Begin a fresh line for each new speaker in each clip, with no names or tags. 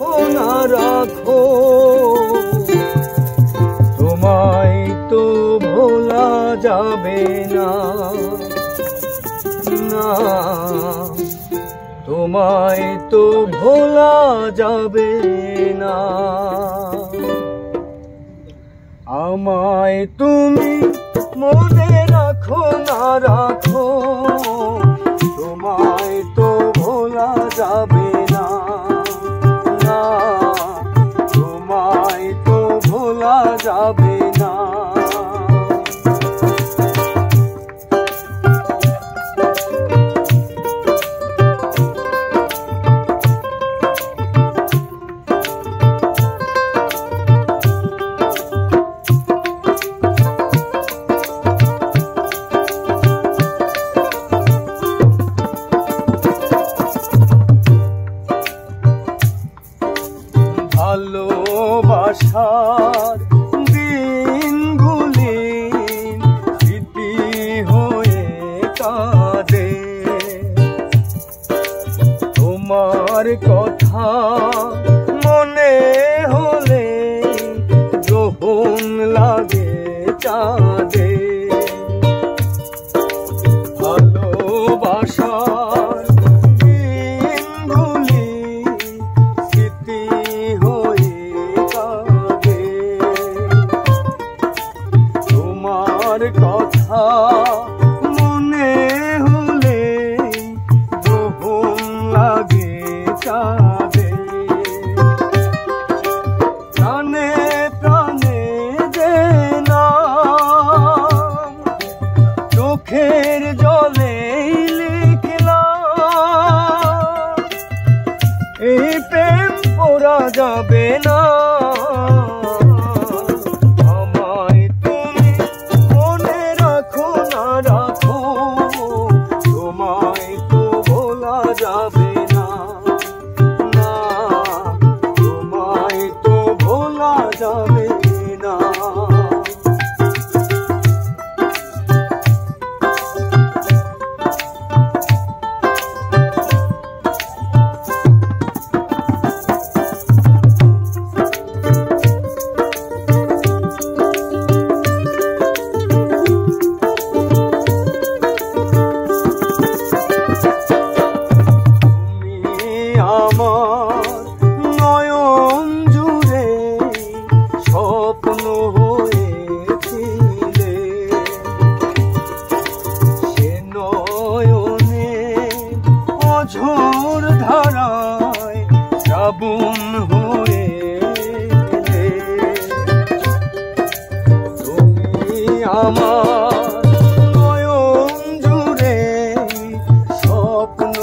রাখো না রাখো, তোমায় তো ভোলা যাবে না, না তোমায় তো ভোলা যাবে না। আমায় তুমি মনে রাখো না রাখো, তোমায় তো ভোলা যাবে না, না তোমায় তো ভোলা যাবে না। ভালোবাসার দিনগুলি স্মৃতি হয়ে কাঁদে, তোমার কথা মনে হলে গ্রহণ লাগে চাঁদে। ভালোবাসার দিনগুলি স্মৃতি হয়ে কাঁদে, তোমার কথা মনে হলে গ্রহণ লাগে চাঁদে। প্রাণে প্রাণে যে নাম চোখের জলে লিখলাম, এই প্রেম পোড়া যাবে না। আমায় তুমি মনে রাখো না রাখো, তোমায় তো ভোলা যাবে না, না তোমায় তো ভোলা যাবে না। আমার নয়ন জুড়ে স্বপ্ন হয়েছিলে, সে নয়নে অঝোর ধারায় শ্রাবণ হয়ে এলে। তুমি আমার নয়ন জুড়ে স্বপ্ন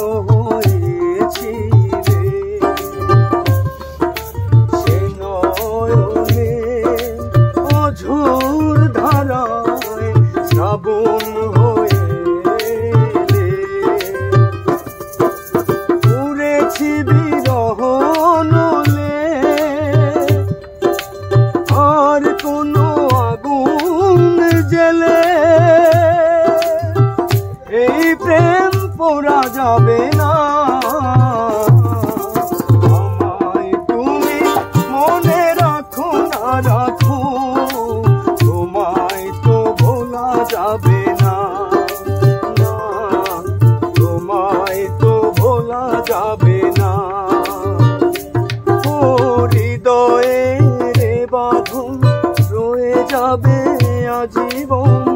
ঝোর ধারায় শ্রাবণ হয়ে এলে। উড়েছি বিরহ নলে, আর কোনো আগুন জেলে এই প্রেম পোড়া যাবে না। আমায় তুমি মনে রাখো না রাখো, তোমায় তো ভোলা যাবে না, না তোমায় তো ভোলা যাবে না। ও হৃদয়ে রে বাঁধন রয়ে যাবে আজীবন,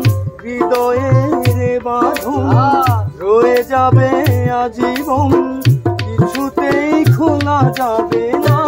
হৃদয়ে রে বাঁধন রয়ে যাবে আজীবন, কিছুতেই খোলা যাবে না।